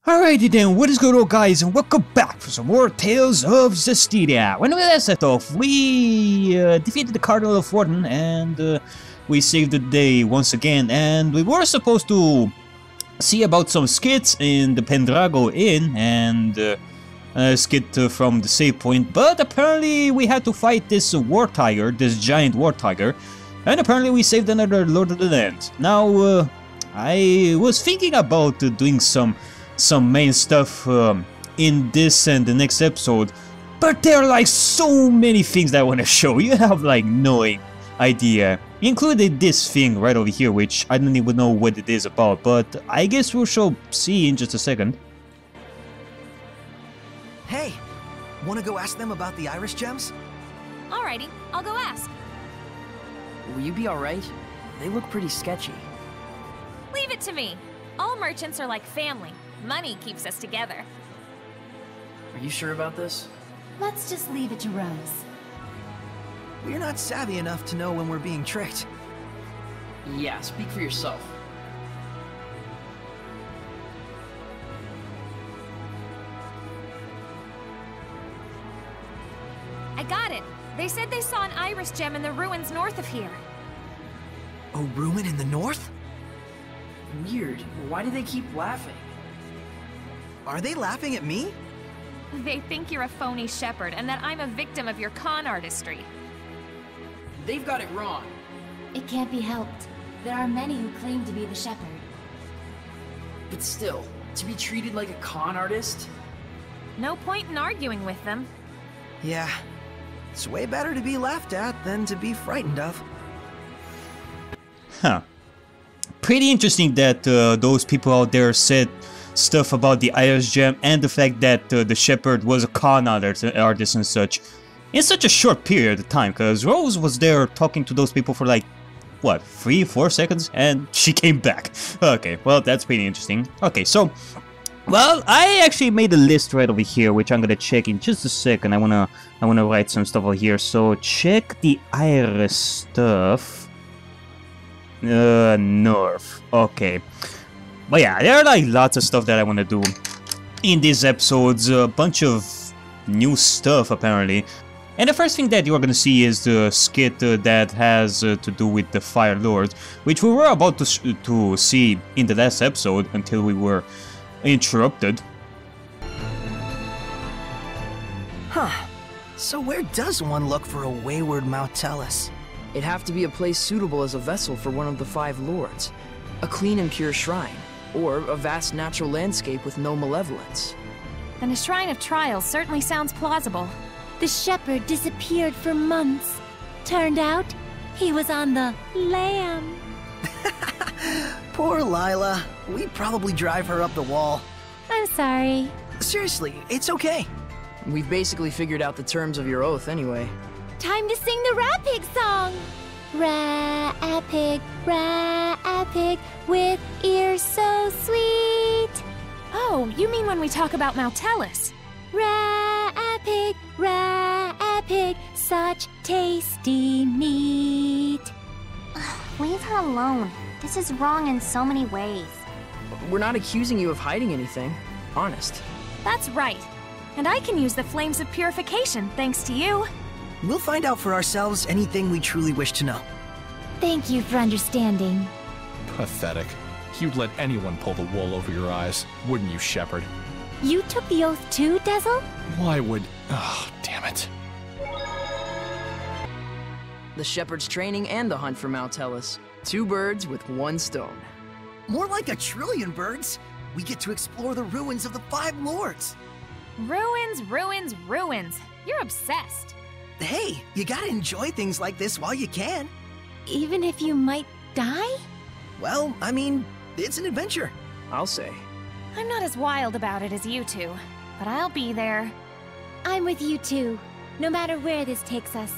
Alrighty then, what is going on guys, and welcome back for some more Tales of Zestiria. When we last left off, we defeated the Cardinal of Warden and we saved the day once again, and we were supposed to see about some skits in the Pendrago Inn and a skit from the save point, but apparently we had to fight this war tiger, this giant war tiger, and apparently we saved another Lord of the Land. Now, I was thinking about doing some main stuff in this and the next episode, but there are like so many things that I want to show. You have like no idea, including this thing right over here, which I don't even know what it is about, but I guess we shall see in just a second. Hey, wanna go ask them about the iris gems? Alrighty, I'll go ask. Will you be alright? They look pretty sketchy. Leave it to me. All merchants are like family. Money keeps us together. Are you sure about this? Let's just leave it to Rose. We're not savvy enough to know when we're being tricked. Yeah, speak for yourself. I got it. They said they saw an iris gem in the ruins north of here. A ruin in the north? Weird. Why do they keep laughing? Are they laughing at me? They think you're a phony shepherd and that I'm a victim of your con artistry. They've got it wrong. It can't be helped. There are many who claim to be the shepherd. But still, to be treated like a con artist? No point in arguing with them. Yeah, it's way better to be laughed at than to be frightened of. Huh. Pretty interesting that those people out there said stuff about the iris gem and the fact that the shepherd was a con artist and such in such a short period of time, because Rose was there talking to those people for like, what, 3-4 seconds, and she came back. Okay, well, that's pretty interesting. Okay, so, well, I actually made a list right over here, which I'm gonna check in just a second. I wanna write some stuff over here. So check the iris stuff. North. Okay. But yeah, there are like lots of stuff that I want to do in these episodes, a bunch of new stuff apparently. And the first thing that you're gonna see is the skit that has to do with the Fire Lord, which we were about to see in the last episode until we were interrupted. Huh. So where does one look for a wayward Mautelus? It'd have to be a place suitable as a vessel for one of the 5 lords. A clean and pure shrine. Or a vast natural landscape with no malevolence. Then a shrine of trials certainly sounds plausible. The shepherd disappeared for months. Turned out, he was on the lam. Poor Lila. We'd probably drive her up the wall. I'm sorry. Seriously, it's okay. We've basically figured out the terms of your oath anyway. Time to sing the Rat Pig song! Rat pig, with ears so sweet. Oh, you mean when we talk about Mautelus? Rat pig, such tasty meat. Leave her alone. This is wrong in so many ways. We're not accusing you of hiding anything. Honest. That's right. And I can use the flames of purification thanks to you. We'll find out for ourselves anything we truly wish to know. Thank you for understanding. Pathetic. You'd let anyone pull the wool over your eyes, wouldn't you, Shepherd? You took the oath too, Dezel? Why would... Oh, damn it. The shepherd's training and the hunt for Mautelus. 2 birds with 1 stone. More like 1 trillion birds. We get to explore the ruins of the 5 lords. Ruins, ruins, ruins. You're obsessed. Hey, you gotta enjoy things like this while you can. Even if you might die? Well, I mean, it's an adventure. I'll say. I'm not as wild about it as you two, but I'll be there. I'm with you too, no matter where this takes us.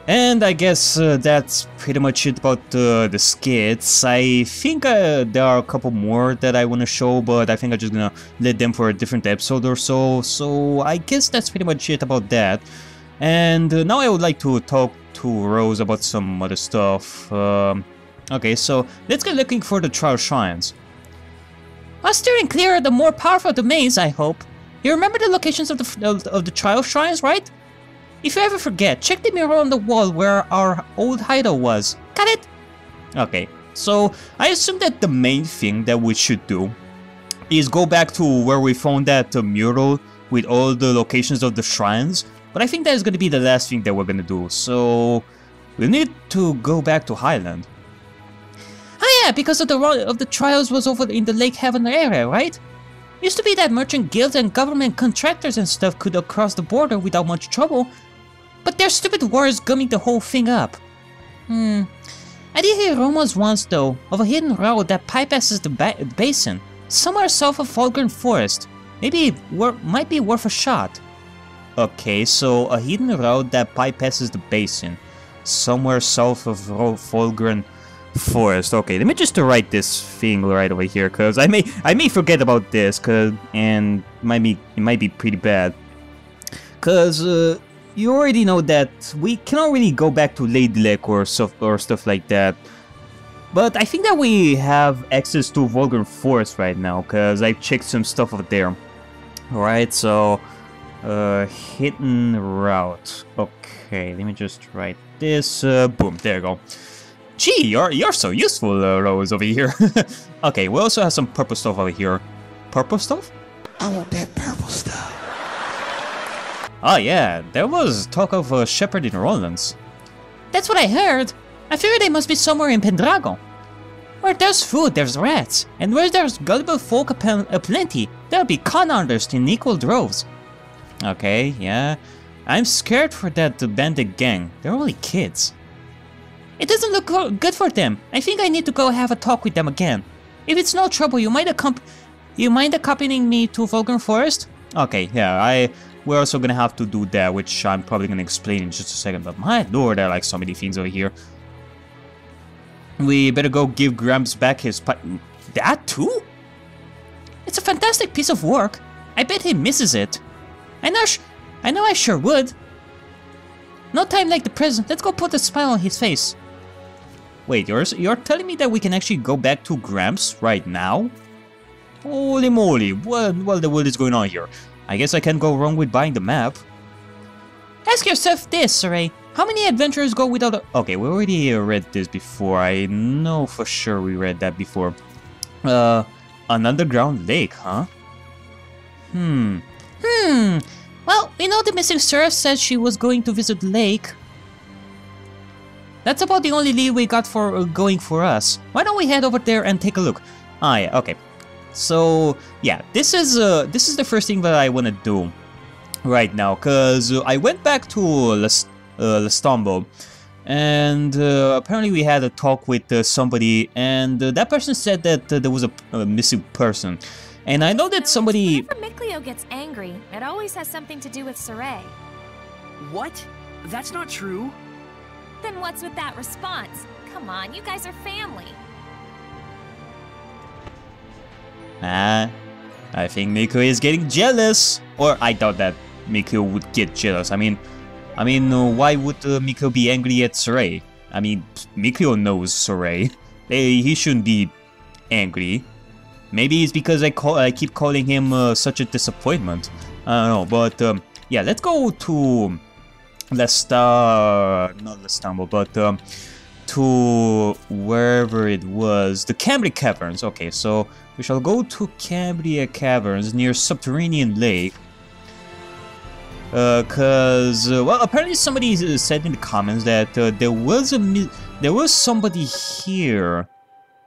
And I guess that's pretty much it about the skits. I think there are a couple more that I want to show, but I think I'm just gonna let them for a different episode or so. So I guess that's pretty much it about that. And now I would like to talk to Rose about some other stuff. Okay, so let's get looking for the trial shrines. While steering clear of the more powerful domains, I hope. You remember the locations of the trial shrines, right? If you ever forget, check the mural on the wall where our old hideout was. Got it? Okay, so I assume that the main thing that we should do is go back to where we found that mural with all the locations of the shrines. But I think that is going to be the last thing that we're going to do, so we need to go back to Highland. Oh yeah, because of the trials was over in the Lake Haven area, right? Used to be that merchant guilds and government contractors and stuff could cross the border without much trouble, but their stupid wars gumming the whole thing up. I did hear rumors once though of a hidden road that bypasses the basin, somewhere south of Fulgrim Forest. Maybe might be worth a shot. Okay, so a hidden road that bypasses the basin, somewhere south of Fulgrim Forest. Okay, let me just write this thing right over here, cause I may forget about this, and it might be pretty bad. Cause you already know that we cannot really go back to Lady Lake or stuff like that. But I think that we have access to Fulgrim Forest right now, cause I checked some stuff over there. Alright, so hidden route. Okay, let me just write this. Boom, there you go. Gee, you're so useful, Rose, over here. Okay, we also have some purple stuff over here. Purple stuff? I want that purple stuff. Oh yeah, there was talk of a shepherd in Rollins. That's what I heard. I figured they must be somewhere in Pendragon. Where there's food, there's rats. And where there's gullible folk aplenty, there'll be con artists in equal droves. Okay, yeah. I'm scared for that bandit gang. They're only kids. It doesn't look good for them. I think I need to go have a talk with them again. If it's no trouble, you mind accompanying me to Fulgrim Forest? Okay, yeah, we're also gonna have to do that, which I'm probably gonna explain in just a second, but my lord, there are like so many things over here. We better go give Gramps back his that too? It's a fantastic piece of work. I bet he misses it. I know I sure would. No time like the present. Let's go put a smile on his face. Wait, you're telling me that we can actually go back to Gramps right now? Holy moly, what the world is going on here? I guess I can't go wrong with buying the map. Ask yourself this, Sorey. How many adventurers go without a... Okay, we already read this before. I know for sure we read that before. An underground lake, huh? Well, we know the missing seraph said she was going to visit the lake. That's about the only lead we got for going for us. Why don't we head over there and take a look? Ah, yeah, okay. So, yeah, this is the first thing that I want to do right now, cause I went back to Lestambo, and apparently we had a talk with somebody, and that person said that there was a missing person. And I know that somebody... Whenever Mikleo gets angry, it always has something to do with Sorey. What? That's not true. Then what's with that response? Come on, you guys are family. I think Mikleo is getting jealous. Or I doubt that Mikleo would get jealous. I mean, why would Mikleo be angry at Sorey? I mean, Mikleo knows Sorey. He shouldn't be angry. Maybe it's because I keep calling him such a disappointment. I don't know, but yeah, let's go to not Lestambo, but to wherever it was, the Cambria Caverns. Okay, so we shall go to Cambria Caverns near Subterranean Lake. Well, apparently somebody said in the comments that there was somebody here,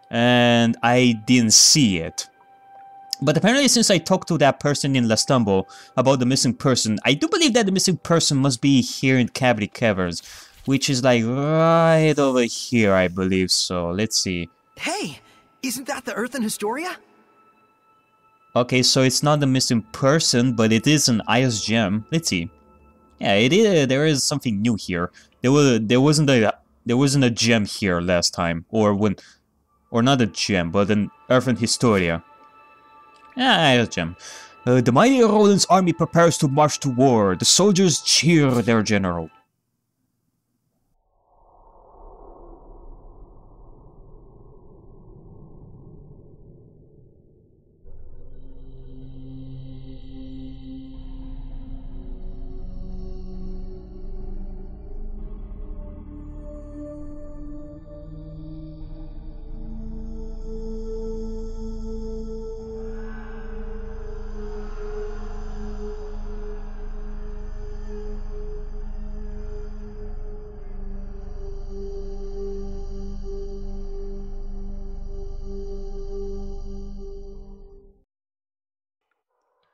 and I didn't see it. But apparently, since I talked to that person in Lestambo about the missing person, I do believe that the missing person must be here in Cambria Caverns, which is like right over here, I believe. So let's see. Hey, isn't that the Earth in Historia? Okay, so it's not the missing person, but it is an Ios gem. Let's see. Yeah, it is. There is something new here. There wasn't a gem here last time, or not a gem, but an Earthen Historia. Yeah, Ios gem. The mighty Roland's army prepares to march to war. The soldiers cheer their general.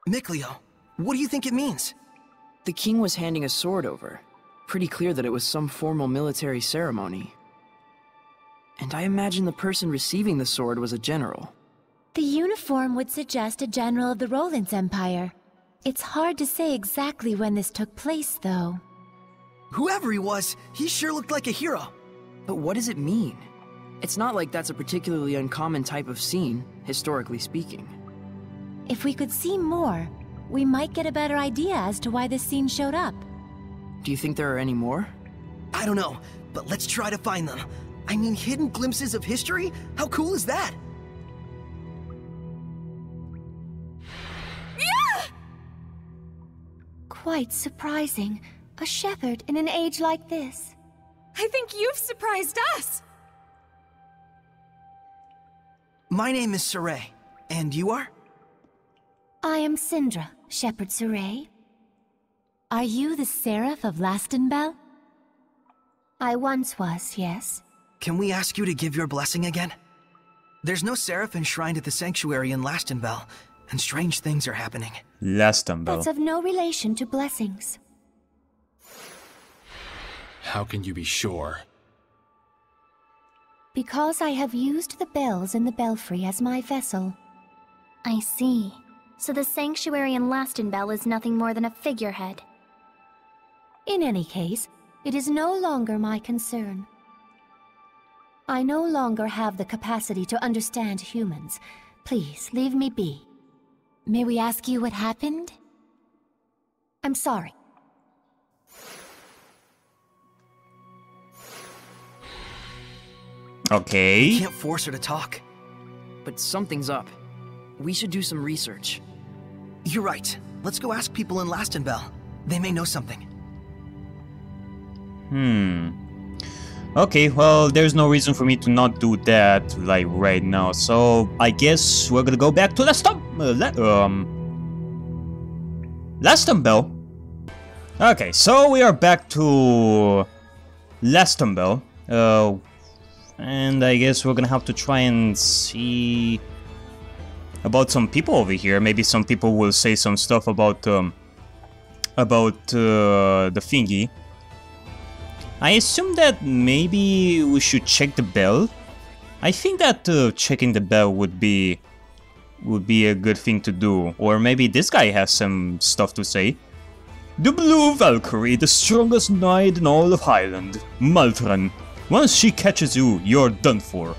Mikleo, what do you think it means? The king was handing a sword over. Pretty clear that it was some formal military ceremony. And I imagine the person receiving the sword was a general. The uniform would suggest a general of the Roland's Empire. It's hard to say exactly when this took place, though. Whoever he was, he sure looked like a hero. But what does it mean? It's not like that's a particularly uncommon type of scene, historically speaking. If we could see more, we might get a better idea as to why this scene showed up. Do you think there are any more? I don't know, but let's try to find them. I mean, hidden glimpses of history? How cool is that? Quite surprising. A shepherd in an age like this. I think you've surprised us! My name is Sorey, and you are? I am Sindra, Shepherd Sorey. Are you the Seraph of Lastenbell? I once was, yes. Can we ask you to give your blessing again? There's no Seraph enshrined at the sanctuary in Lastenbell, and strange things are happening. Lastenbell. That's of no relation to blessings. How can you be sure? Because I have used the bells in the belfry as my vessel. I see. So the sanctuary in Lastenbell is nothing more than a figurehead. In any case, it is no longer my concern. I no longer have the capacity to understand humans. Please, leave me be. May we ask you what happened? I'm sorry. Okay. Can't force her to talk. But something's up. We should do some research. You're right. Let's go ask people in Lastenbell. They may know something. Okay, well, there's no reason for me to not do that, like, right now. So, I guess we're gonna go back to Lastenbell. Okay, so we are back to Lastenbell. And I guess we're gonna have to try and see about some people over here. Maybe some people will say some stuff about the thingy. I assume that maybe we should check the bell. I think that checking the bell would be a good thing to do. Or maybe this guy has some stuff to say. The Blue Valkyrie, the strongest knight in all of Highland, Maltran. Once she catches you, you're done for.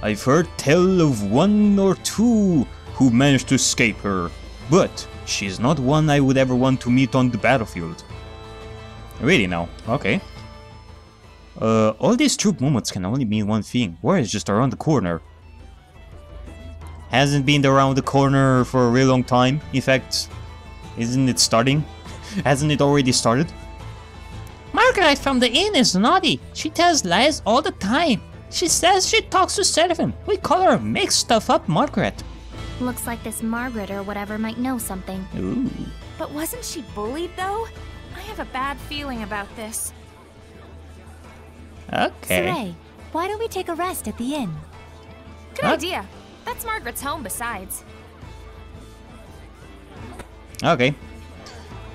I've heard tell of one or two who managed to escape her, but she's not one I would ever want to meet on the battlefield. Really now, okay. All these troop movements can only mean one thing. War is just around the corner. Hasn't been around the corner for a real long time. In fact, isn't it starting? Hasn't it already started? Margaret from the inn is naughty. She tells lies all the time. She says she talks to Seraphim. We call her Make Stuff Up Margaret. Looks like this Margaret or whatever might know something. Ooh. But wasn't she bullied, though? I have a bad feeling about this. Okay. Sorey, why don't we take a rest at the inn? Good idea. That's Margaret's home, besides. Okay.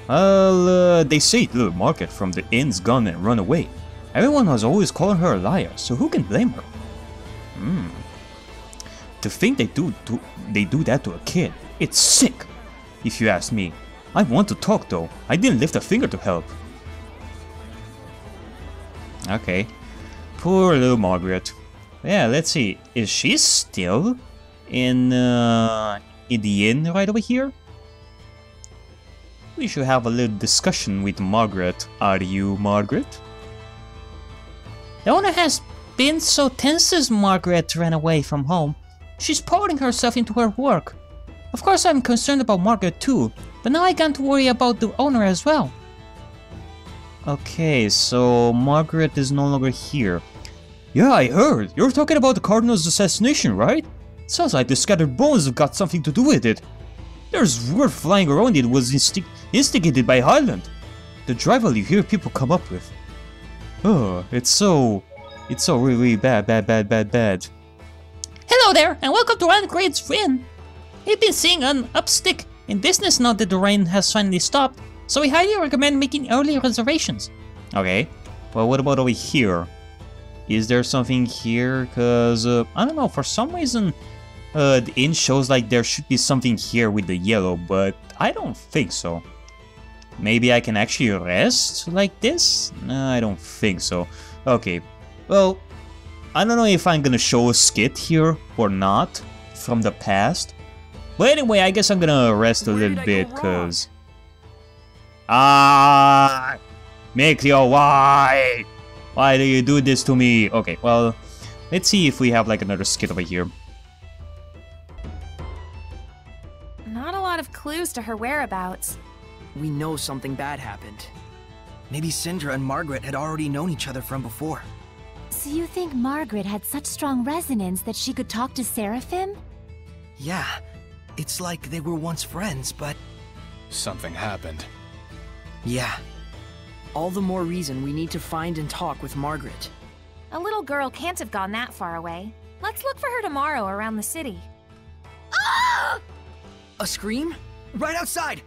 Well, they say little Margaret from the inn's gone and run away. Everyone was always calling her a liar, so who can blame her? To think they do that to a kid, it's sick, if you ask me. I want to talk though. I didn't lift a finger to help. Okay. Poor little Margaret. Yeah, let's see. Is she still in the inn right over here? We should have a little discussion with Margaret. Are you Margaret? The owner has been so tense since Margaret ran away from home. She's pouring herself into her work. Of course I'm concerned about Margaret too, but now I got to worry about the owner as well. Okay, so Margaret is no longer here. Yeah, I heard. You're talking about the Cardinal's assassination, right? Sounds like the scattered bones have got something to do with it. There's word flying around it was instigated by Highland. The drivel you hear people come up with. Oh, it's so really bad. Hello there, and welcome to Angrade's Inn. We've been seeing an upstick In business now that the rain has finally stopped, so we highly recommend making early reservations. Okay, well, what about over here? Is there something here? Cause, I don't know, for some reason, the inn shows like there should be something here with the yellow, but I don't think so. Maybe I can actually rest like this? No, I don't think so. Okay, well, I don't know if I'm gonna show a skit here or not from the past. But anyway, I guess I'm gonna rest a little bit, cause... Mikio, why? Why do you do this to me? Okay, well, let's see if we have like another skit over here. Not a lot of clues to her whereabouts. We know something bad happened. Maybe Sindra and Margaret had already known each other from before. So you think Margaret had such strong resonance that she could talk to Seraphim? Yeah, it's like they were once friends, but... Something happened. Yeah. All the more reason we need to find and talk with Margaret. A little girl can't have gone that far away. Let's look for her tomorrow around the city. A scream? Right outside!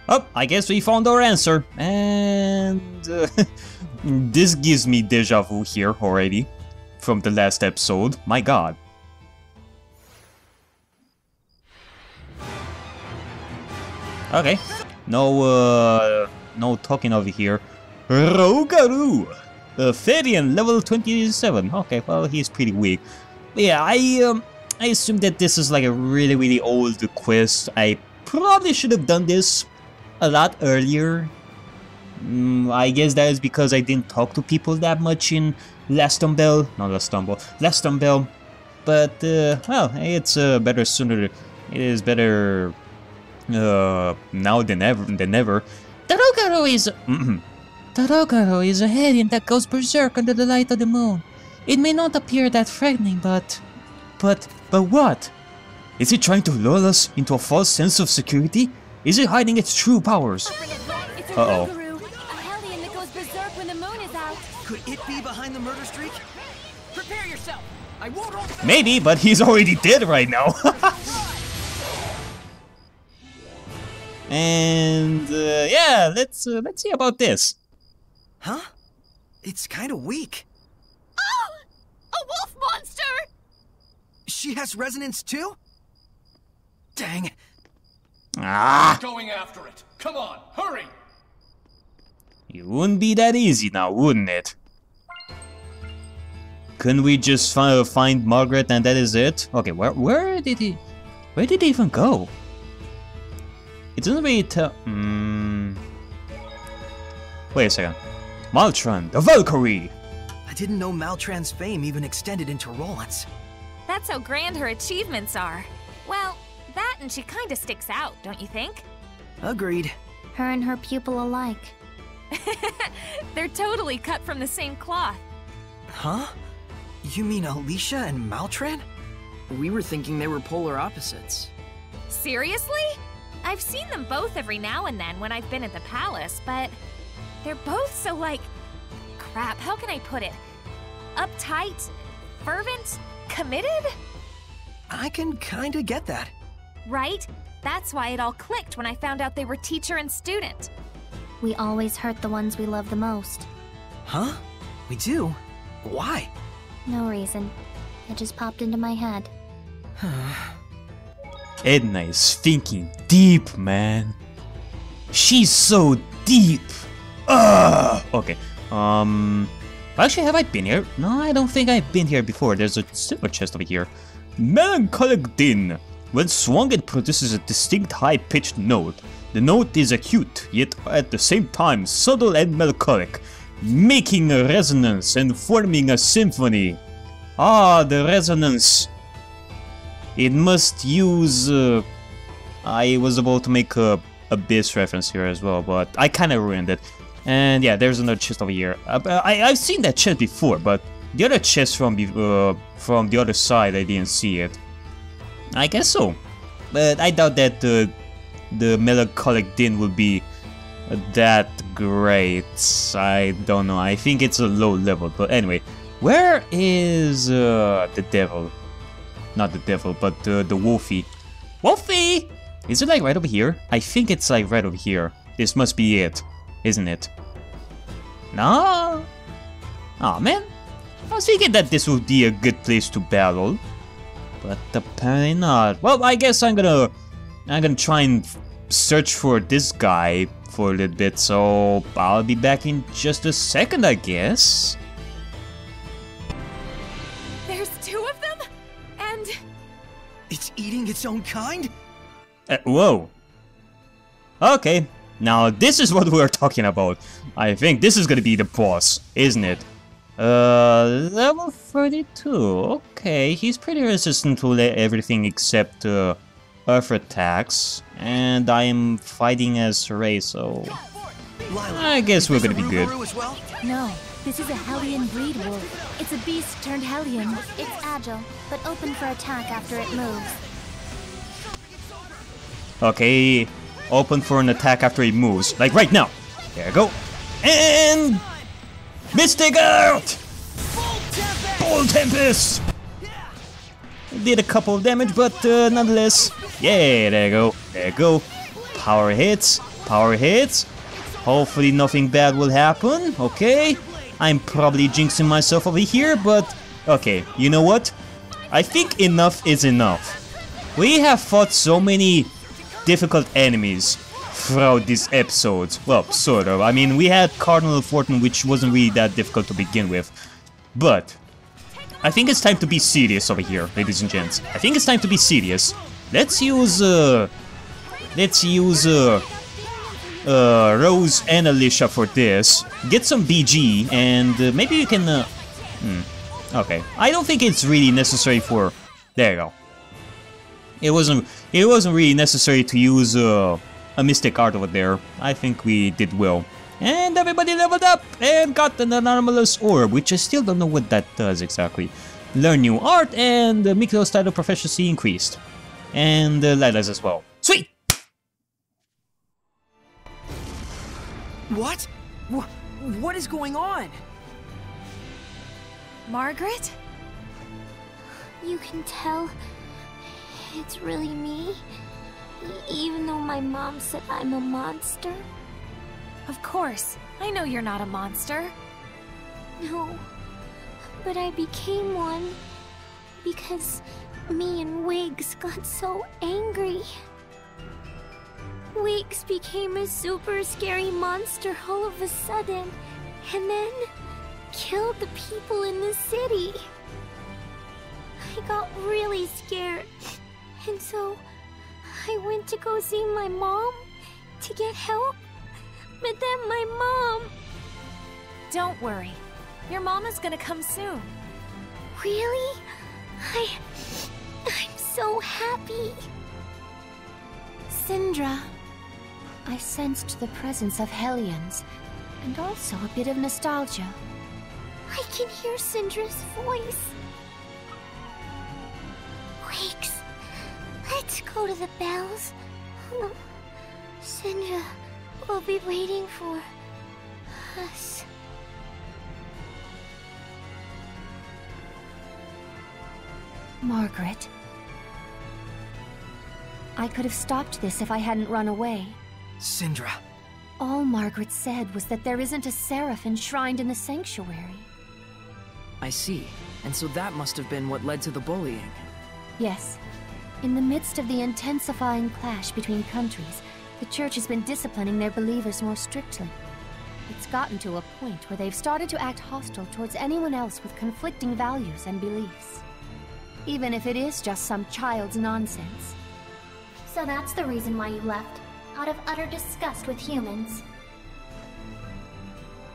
Oh, I guess we found our answer. And... this gives me deja vu here already. From the last episode. My god. Okay. No talking over here. Rougarou! Hellion, level 27. Okay, well, he's pretty weak. But yeah, I assume that this is like a really old quest. I probably should have done this a lot earlier. I guess that is because I didn't talk to people that much in Last Bell. But, well, it's better sooner. It is better now than ever. Rougarou is a Hellion that goes berserk under the light of the moon. It may not appear that frightening, but what? Is it trying to lull us into a false sense of security? Is it hiding its true powers? Uh-oh. A Hellion that goes berserk when the moon is out. Could it be behind the murder streak? Prepare yourself! I won't hold... Maybe, but he's already dead right now. And yeah, let's see about this. Huh? It's kind of weak. Oh! A wolf monster! She has resonance too? Dang. Going after it. Come on, hurry! It wouldn't be that easy now, wouldn't it? Couldn't we just find Margaret and that is it? Okay, where did he even go? It doesn't really tell. Wait a second. Maltran, the Valkyrie! I didn't know Maltran's fame even extended into Roland's. That's how grand her achievements are. Well, that and she kinda sticks out, don't you think? Agreed. Her and her pupil alike. They're totally cut from the same cloth. Huh? You mean Alicia and Maltran? We were thinking they were polar opposites. Seriously? I've seen them both every now and then when I've been at the palace, but they're both so like... Crap, how can I put it? Uptight? Fervent? Committed? I can kinda get that. Right? That's why it all clicked when I found out they were teacher and student. We always hurt the ones we love the most. Huh? We do? Why? No reason. It just popped into my head. Edna is thinking deep, man. She's so deep. Okay. Actually, have I been here? No, I don't think I've been here before. There's a silver chest over here. Melancholic din. When swung, it produces a distinct high-pitched note. The note is acute, yet at the same time subtle and melancholic, making a resonance and forming a symphony. Ah, the resonance. It must use... I was about to make a Abyss reference here as well, but I kind of ruined it. And yeah, there's another chest over here. I've seen that chest before, but the other chest from the other side, I didn't see it. I guess so. But I doubt that the melancholic din will be that great. I don't know. I think it's a low level. But anyway, where is the devil? Not the devil, but the Wolfie. Wolfie! Is it like right over here? I think it's like right over here. This must be it, isn't it? No? Aw, man. I was thinking that this would be a good place to battle. But apparently not. Well, I guess I'm gonna try and search for this guy for a little bit, so I'll be back in just a second, I guess. There's 2 of them? And... It's eating its own kind? Whoa. Okay, now this is what we're talking about. I think this is gonna be the boss, isn't it? Level 32. Okay, he's pretty resistant to everything except earth attacks. And I am fighting as Sorey, so I guess we're gonna be good. No, this is a Hellion breed wolf. It's a beast turned Hellion. It's agile, but open for attack after it moves. Okay, open for an attack after he moves, like right now. There you go. And... Mystic out! Full Tempest! Did a couple of damage, but nonetheless. Yeah, there you go. There you go. Power hits. Power hits. Hopefully nothing bad will happen. Okay. I'm probably jinxing myself over here, but... Okay, you know what? I think enough is enough. We have fought so many difficult enemies throughout this episode. Well, sort of. I mean, we had Cardinal of Fortune, which wasn't really that difficult to begin with. But I think it's time to be serious over here, ladies and gents. I think it's time to be serious. Let's use Rose and Alicia for this. Get some BG, and maybe we can. Okay, I don't think it's really necessary for. There you go. It wasn't really necessary to use a Mystic Art over there. I think we did well. And everybody leveled up and got an anomalous orb, which I still don't know what that does exactly. Learn new art, and Miklo's title proficiency increased. And Lila's as well. Sweet! What? What is going on? Margaret? You can tell it's really me, even though my mom said I'm a monster. Of course. I know you're not a monster. No, but I became one because me and Wiggs got so angry. Wiggs became a super scary monster all of a sudden, and then killed the people in the city. I got really scared, and so I went to go see my mom to get help, but then my mom... Don't worry. Your mom is gonna come soon. Really? I'm so happy. Sindra, I sensed the presence of Hellions, and also a bit of nostalgia. I can hear Sindra's voice. Wiggs, let's go to the bells. Sindra will be waiting for us. Margaret. I could have stopped this if I hadn't run away. Sindra. All Margaret said was that there isn't a Seraph enshrined in the sanctuary. I see. And so that must have been what led to the bullying. Yes. In the midst of the intensifying clash between countries, the Church has been disciplining their believers more strictly. It's gotten to a point where they've started to act hostile towards anyone else with conflicting values and beliefs. Even if it is just some child's nonsense. So that's the reason why you left, out of utter disgust with humans.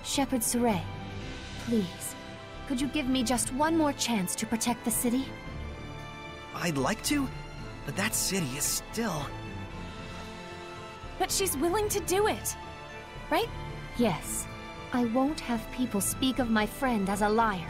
Shepherd Sorey, please, could you give me just one more chance to protect the city? I'd like to, but that city is still... But she's willing to do it, right? Yes. I won't have people speak of my friend as a liar.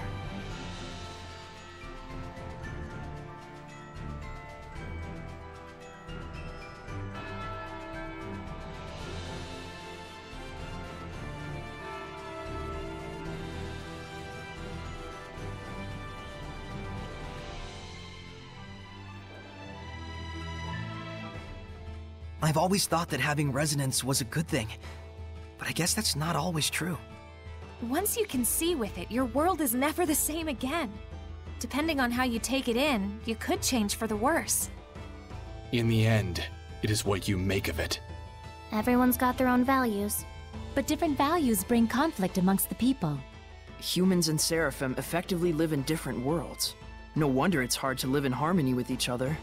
I've always thought that having resonance was a good thing, but I guess that's not always true. Once you can see with it, your world is never the same again. Depending on how you take it in, you could change for the worse. In the end, it is what you make of it. Everyone's got their own values, but different values bring conflict amongst the people. Humans and Seraphim effectively live in different worlds. No wonder it's hard to live in harmony with each other.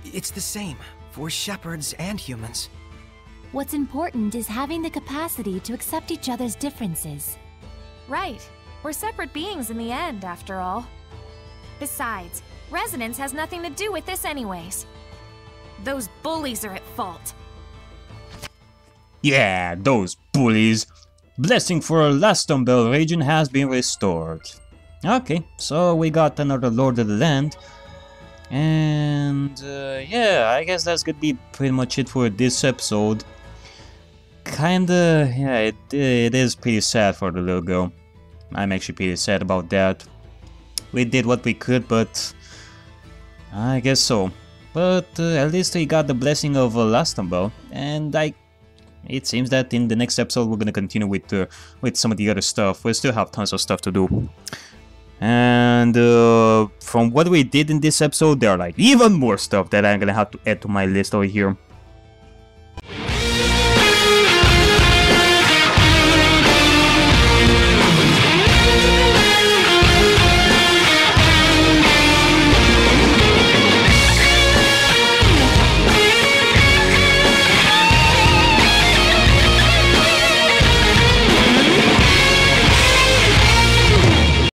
It's the same for shepherds and humans. What's important is having the capacity to accept each other's differences. Right. We're separate beings in the end, after all. Besides, resonance has nothing to do with this anyways. Those bullies are at fault. Yeah, those bullies. Blessing for Lastonbell region has been restored. Okay, so we got another Lord of the Land. And yeah, I guess that's gonna be pretty much it for this episode. Kinda, yeah, it is pretty sad for the little girl. I'm actually pretty sad about that. We did what we could, but I guess so. But at least we got the blessing of Lastonbell, and it seems that in the next episode we're gonna continue with some of the other stuff. We still have tons of stuff to do. And from what we did in this episode, there are like even more stuff that I'm gonna have to add to my list over here.